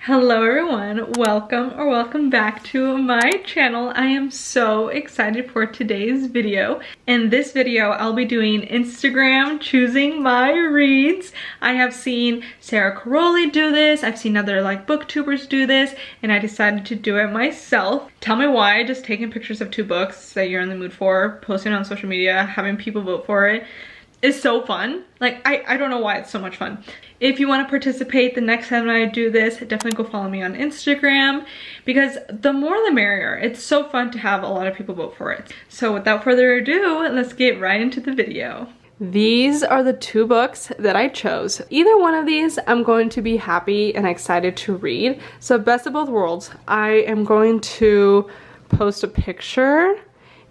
Hello everyone, welcome back to my channel. I am so excited for today's video. In this video, I'll be doing Instagram choosing my reads. I have seen Sarah Caroli do this, I've seen other booktubers do this, and I decided to do it myself. Tell me why just taking pictures of two books that you're in the mood for, posting on social media, having people vote for it is so fun. I don't know why it's so much fun. If you want to participate the next time I do this, definitely go follow me on Instagram because the more the merrier. It's so fun to have a lot of people vote for it. So without further ado, let's get right into the video. These are the two books that I chose. Either one of these I'm going to be happy and excited to read. So best of both worlds. I am going to post a picture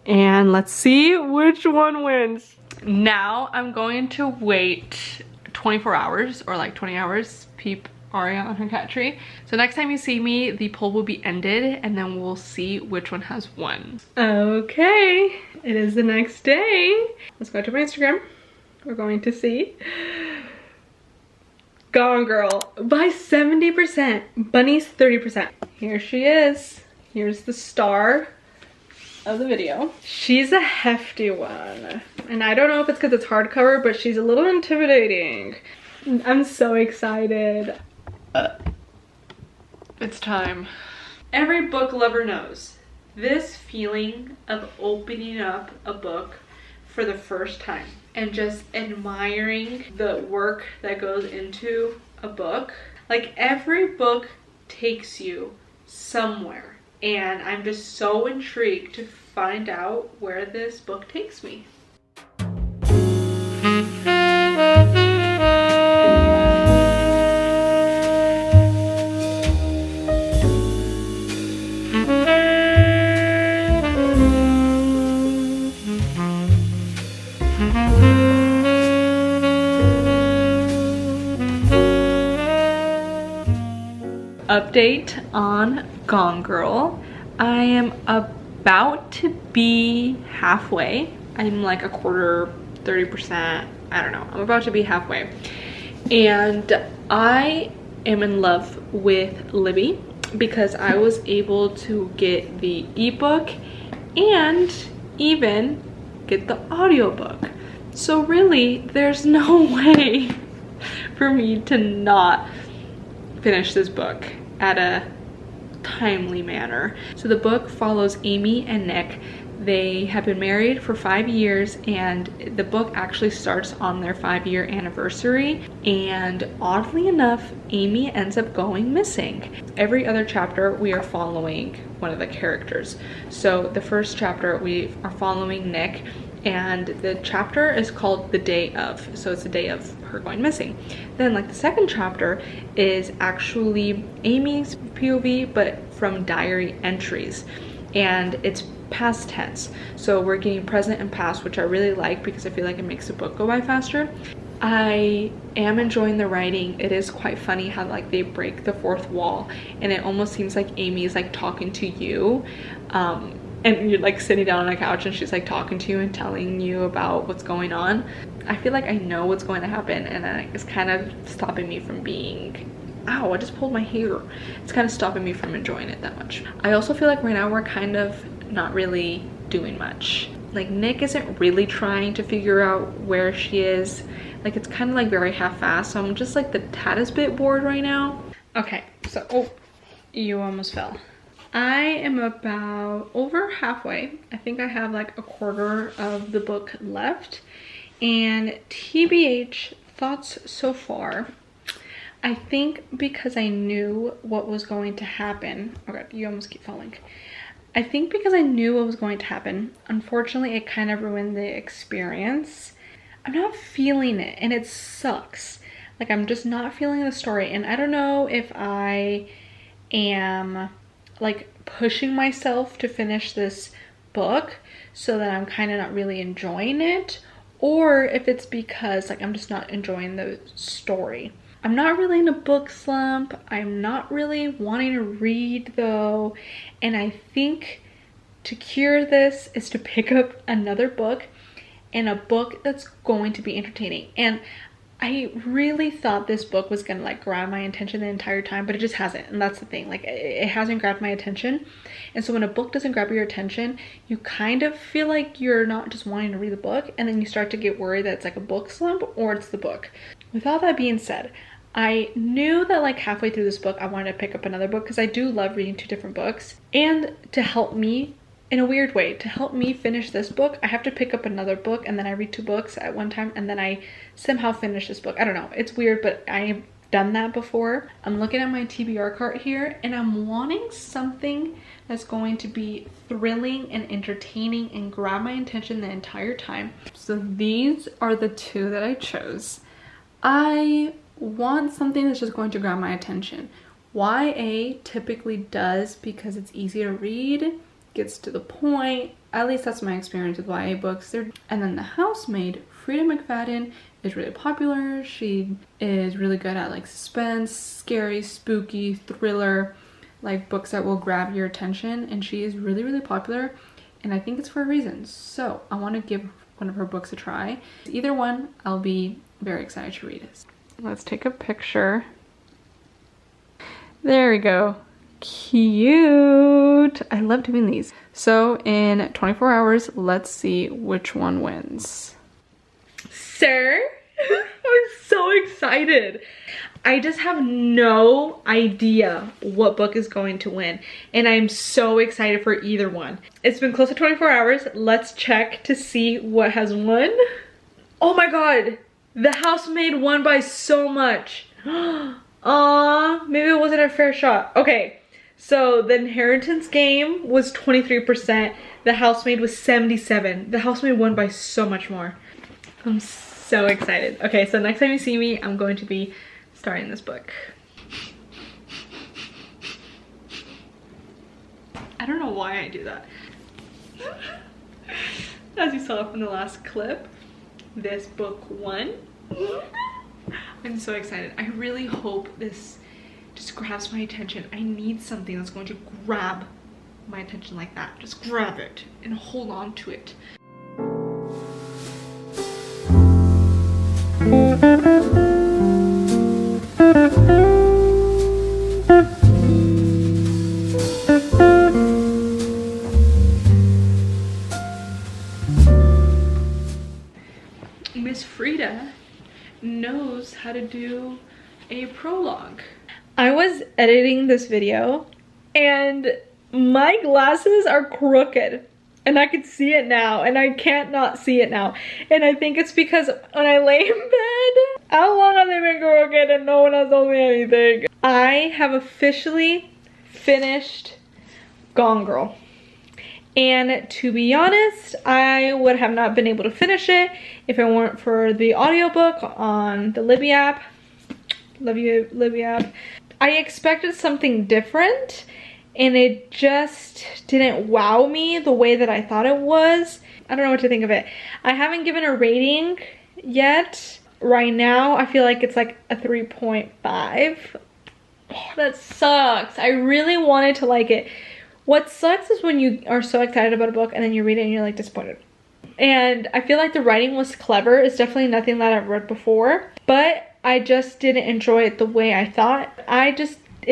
and let's see which one wins. Now I'm going to wait 24 hours or 20 hours, peep Aria on her cat tree. So next time you see me, the poll will be ended and then we'll see which one has won. Okay, it is the next day. Let's go to my Instagram. We're going to see Gone Girl by 70%, Bunny's 30%. Here she is. Here's the star of the video. She's a hefty one. And I don't know if it's because it's hardcover, but she's a little intimidating. I'm so excited. It's time. Every book lover knows this feeling of opening up a book for the first time and just admiring the work that goes into a book. Every book takes you somewhere. And I'm just so intrigued to find out where this book takes me. Update on Gone Girl. I am about to be halfway. I'm a quarter, 30%, I don't know. I'm about to be halfway. And I am in love with Libby because I was able to get the ebook and even get the audiobook. So really, there's no way for me to not finish this book at a timely manner. So the book follows Amy and Nick. They have been married for 5 years and the book actually starts on their 5-year anniversary, and oddly enough Amy ends up going missing. Every other chapter we are following one of the characters. So the first chapter we are following Nick, and the chapter is called The Day Of, so it's the day of her going missing. Then the second chapter is actually Amy's POV but from diary entries, and it's past tense, so we're getting present and past, which I really like because I feel like it makes the book go by faster. I am enjoying the writing. It is quite funny how they break the fourth wall and it almost seems like Amy is talking to you, and you're sitting down on a couch and she's talking to you and telling you about what's going on. I feel like I know what's going to happen, and then it's kind of stopping me from being, ow, I just pulled my hair. It's kind of stopping me from enjoying it that much. I also feel like right now we're kind of not really doing much. Nick isn't really trying to figure out where she is. It's kind of very half-assed, so I'm just the tattest bit bored right now. Okay, so, oh, you almost fell. I am about over halfway. I think I have a quarter of the book left. And TBH, thoughts so far. I think because I knew what was going to happen. Okay, you almost keep falling. I think because I knew what was going to happen, unfortunately it kind of ruined the experience. I'm not feeling it and it sucks. I'm just not feeling the story, and I don't know if I am pushing myself to finish this book so that I'm kind of not really enjoying it, or if it's because I'm just not enjoying the story. I'm not really in a book slump. I'm not really wanting to read though, and I think to cure this is to pick up another book, and a book that's going to be entertaining. And I really thought this book was gonna like grab my attention the entire time, but it just hasn't. And that's the thing, like it hasn't grabbed my attention. And so when a book doesn't grab your attention, you kind of feel like you're not just wanting to read the book, and then you start to get worried that it's like a book slump or it's the book. With all that being said, I knew that like halfway through this book, I wanted to pick up another book because I do love reading 2 different books. And to help me, in a weird way, to help me finish this book, I have to pick up another book and then I read 2 books at one time and then I somehow finish this book. I don't know, it's weird, but I have done that before. I'm looking at my TBR cart here and I'm wanting something that's going to be thrilling and entertaining and grab my attention the entire time. So these are the 2 that I chose. I want something that's just going to grab my attention. YA typically does because it's easy to read, gets to the point. At least that's my experience with YA books. And then The Housemaid, Frida McFadden, is really popular. She is really good at like suspense, scary, spooky, thriller, like books that will grab your attention, and she is really, really popular, and I think it's for a reason. So I want to give one of her books a try. Either one, I'll be very excited to read it. Let's take a picture. There we go. Cute. I love doing these. So in 24 hours, let's see which one wins. Sir, I'm so excited. I just have no idea what book is going to win, and I'm so excited for either one. It's been close to 24 hours. Let's check to see what has won. Oh my god, The Housemaid won by so much. Aw, maybe it wasn't a fair shot. Okay, so The Inheritance Game was 23%. The Housemaid was 77%. The Housemaid won by so much more. I'm so excited. Okay, so next time you see me, I'm going to be starting this book. I don't know why I do that. As you saw from the last clip, this book won. I'm so excited. I really hope this just grabs my attention. I need something that's going to grab my attention like that. Just grab it and hold on to it. Miss Frida knows how to do a prologue. I was editing this video and my glasses are crooked and I can see it now and I can't not see it now, and I think it's because when I lay in bed, how long have they been crooked and no one has told me anything? I have officially finished Gone Girl. And to be honest, I would have not been able to finish it if it weren't for the audiobook on the Libby app. Love you, Libby app. I expected something different and it just didn't wow me the way that I thought it was. I don't know what to think of it. I haven't given a rating yet. Right now, I feel like it's like a 3.5. Oh, that sucks. I really wanted to like it. What sucks is when you are so excited about a book and then you read it and you're like disappointed. And I feel like the writing was clever. It's definitely nothing that I've read before, but I just didn't enjoy it the way I thought. It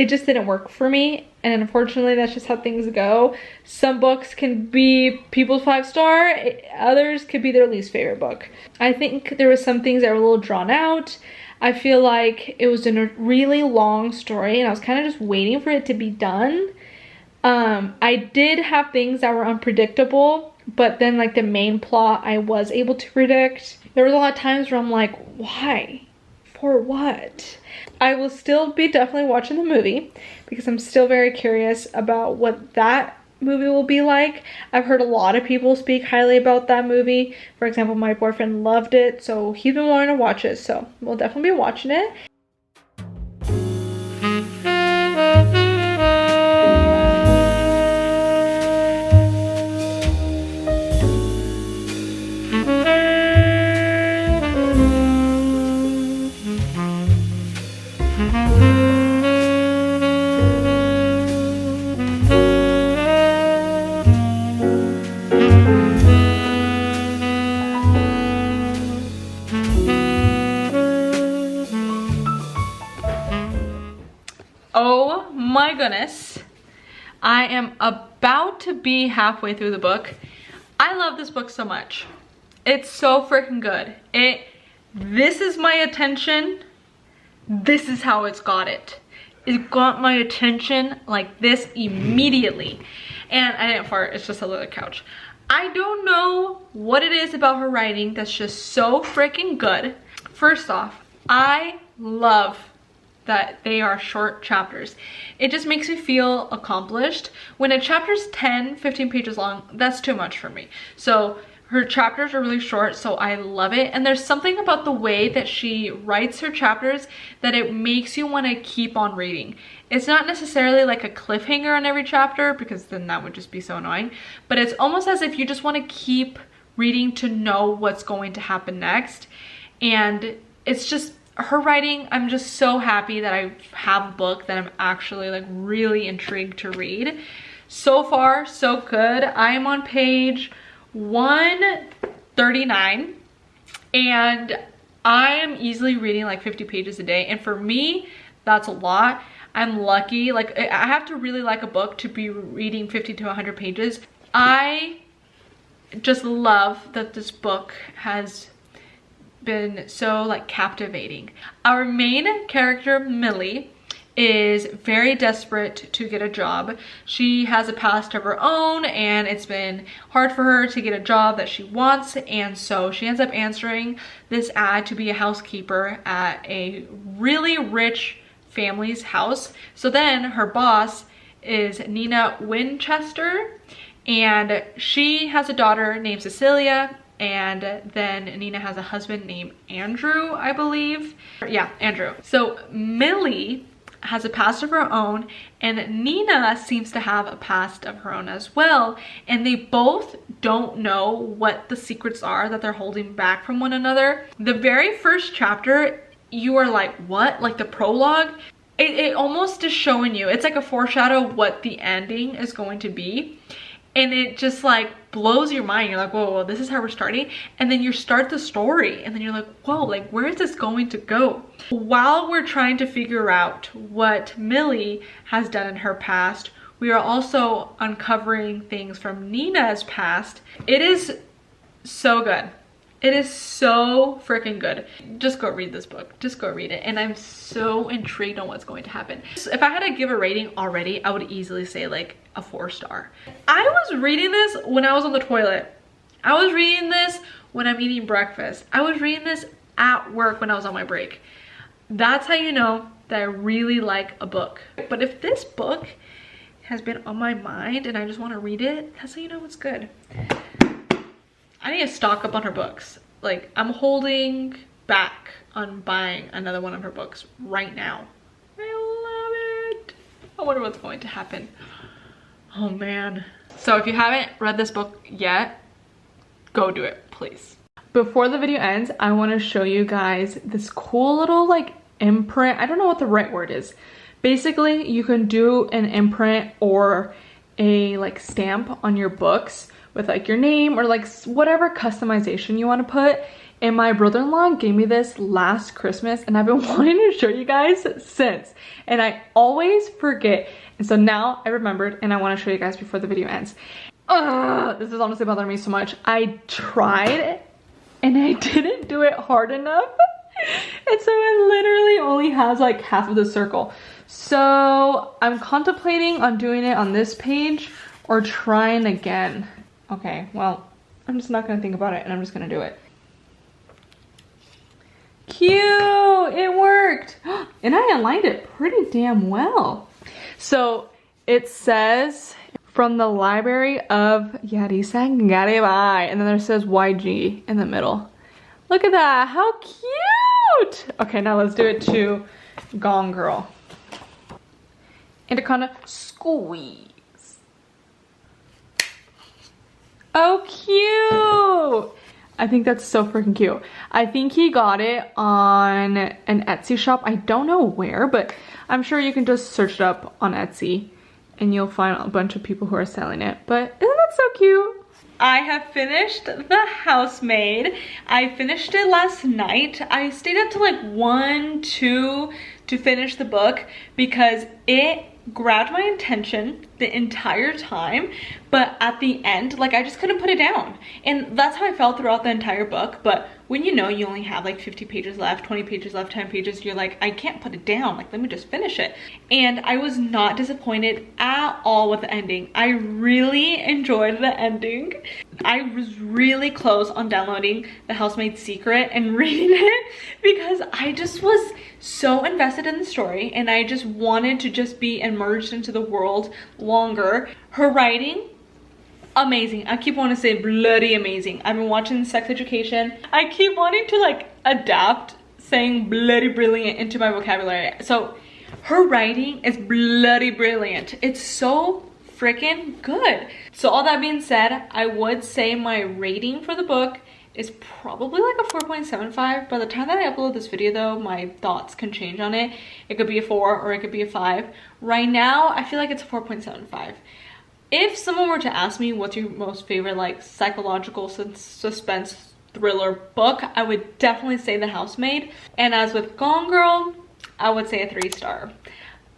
just didn't work for me. And unfortunately, that's just how things go. Some books can be people's 5-star, others could be their least favorite book. I think there was some things that were a little drawn out. I feel like it was a really long story and I was kind of just waiting for it to be done. I did have things that were unpredictable, but then like the main plot I was able to predict. There was a lot of times where I'm like, why? For what? I will still be definitely watching the movie because I'm still very curious about what that movie will be like. I've heard a lot of people speak highly about that movie. For example, my boyfriend loved it, so he's been wanting to watch it, so we'll definitely be watching it. my goodness. I am about to be halfway through the book. I love this book so much. It's so freaking good. This is my attention. This is how it's got it. It got my attention like this immediately. And I didn't fart, it's just a little couch. I don't know what it is about her writing that's just so freaking good. First off, I love that they are short chapters. It just makes me feel accomplished. When a chapter's 10, 15 pages long, that's too much for me. So her chapters are really short, so I love it. And there's something about the way that she writes her chapters that it makes you want to keep on reading. It's not necessarily like a cliffhanger on every chapter, because then that would just be so annoying. But it's almost as if you just want to keep reading to know what's going to happen next. And it's just, her writing, I'm just so happy that I have a book that I'm actually like really intrigued to read. So far, so good. I am on page 139 and I am easily reading like 50 pages a day, and for me that's a lot. I'm lucky, like I have to really like a book to be reading 50 to 100 pages. I just love that this book has been so like captivating. Our main character, Millie, is very desperate to get a job. She has a past of her own and it's been hard for her to get a job that she wants, and so she ends up answering this ad to be a housekeeper at a really rich family's house. So then her boss is Nina Winchester, and she has a daughter named Cecilia, and then Nina has a husband named Andrew, I believe. Yeah, Andrew. So Millie has a past of her own, and Nina seems to have a past of her own as well, and they both don't know what the secrets are that they're holding back from one another. The very first chapter, you are like, what? Like the prologue, it almost is showing you, it's like a foreshadow of what the ending is going to be, and it just like blows your mind. You're like, whoa, this is how we're starting. And then you start the story and then you're like, whoa, like where is this going to go? While we're trying to figure out what Millie has done in her past, we are also uncovering things from Nina's past. It is so good. It is so freaking good. Just go read this book. Just go read it. And I'm so intrigued on what's going to happen. So if I had to give a rating already, I would easily say like a 4-star. I was reading this when I was on the toilet. I was reading this when I'm eating breakfast. I was reading this at work when I was on my break. That's how you know that I really like a book. But if this book has been on my mind and I just want to read it, that's how you know it's good. I need to stock up on her books. Like, I'm holding back on buying another one of her books right now. I love it. I wonder what's going to happen. Oh man. So if you haven't read this book yet, go do it, please. Before the video ends, I want to show you guys this cool little like imprint. I don't know what the right word is. Basically, you can do an imprint or a like stamp on your books with like your name or like whatever customization you want to put. And my brother-in-law gave me this last Christmas and I've been wanting to show you guys since, and I always forget, and so now I remembered and I want to show you guys before the video ends. This is honestly bothering me so much. I tried and I didn't do it hard enough and so it literally only has like half of the circle. So I'm contemplating on doing it on this page or trying again. Okay, well, I'm just not gonna think about it and I'm just gonna do it. Cute, it worked. And I aligned it pretty damn well. So it says from the Library of Yarisa Garibay, and then there says YG in the middle. Look at that, how cute. Okay, now let's do it to Gone Girl. And to kind of squeeze. Oh, cute. I think that's so freaking cute. I think he got it on an Etsy shop. I don't know where, but I'm sure you can just search it up on Etsy and you'll find a bunch of people who are selling it. But isn't that so cute? I have finished The Housemaid. I finished it last night. I stayed up till like 1, 2 to finish the book because it grabbed my attention the entire time, but at the end, like, I just couldn't put it down. And that's how I felt throughout the entire book. But when you know you only have like 50 pages left, 20 pages left, 10 pages, you're like, I can't put it down, like, let me just finish it. And I was not disappointed at all with the ending. I really enjoyed the ending. I was really close on downloading The Housemaid's Secret and reading it because I just was so invested in the story and I just wanted to just be immersed into the world longer. Her writing, amazing. I keep wanting to say bloody amazing. I've been watching Sex Education. I keep wanting to like adapt saying bloody brilliant into my vocabulary. So her writing is bloody brilliant. It's so freaking good. So all that being said, I would say my rating for the book is probably like a 4.75. By the time that I upload this video though, my thoughts can change on it. It could be a 4 or it could be a 5. Right now, I feel like it's a 4.75. If someone were to ask me what's your most favorite like psychological suspense thriller book, I would definitely say The Housemaid. And as with Gone Girl, I would say a 3-star.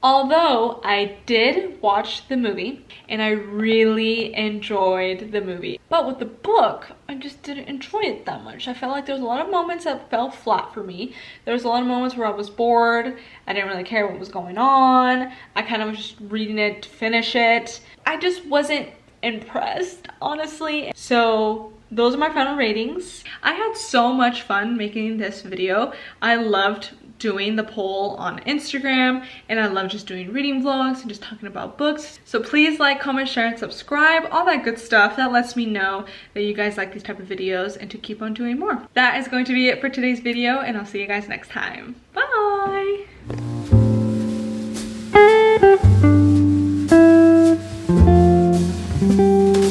Although I did watch the movie and I really enjoyed the movie. But with the book, I just didn't enjoy it that much. I felt like there was a lot of moments that fell flat for me. There was a lot of moments where I was bored. I didn't really care what was going on. I kind of was just reading it to finish it. I just wasn't impressed, honestly. So those are my final ratings. I had so much fun making this video. I loved doing the poll on Instagram and I love just doing reading vlogs and just talking about books. So please like, comment, share, and subscribe, all that good stuff. That lets me know that you guys like these type of videos and to keep on doing more. That is going to be it for today's video and I'll see you guys next time. Bye!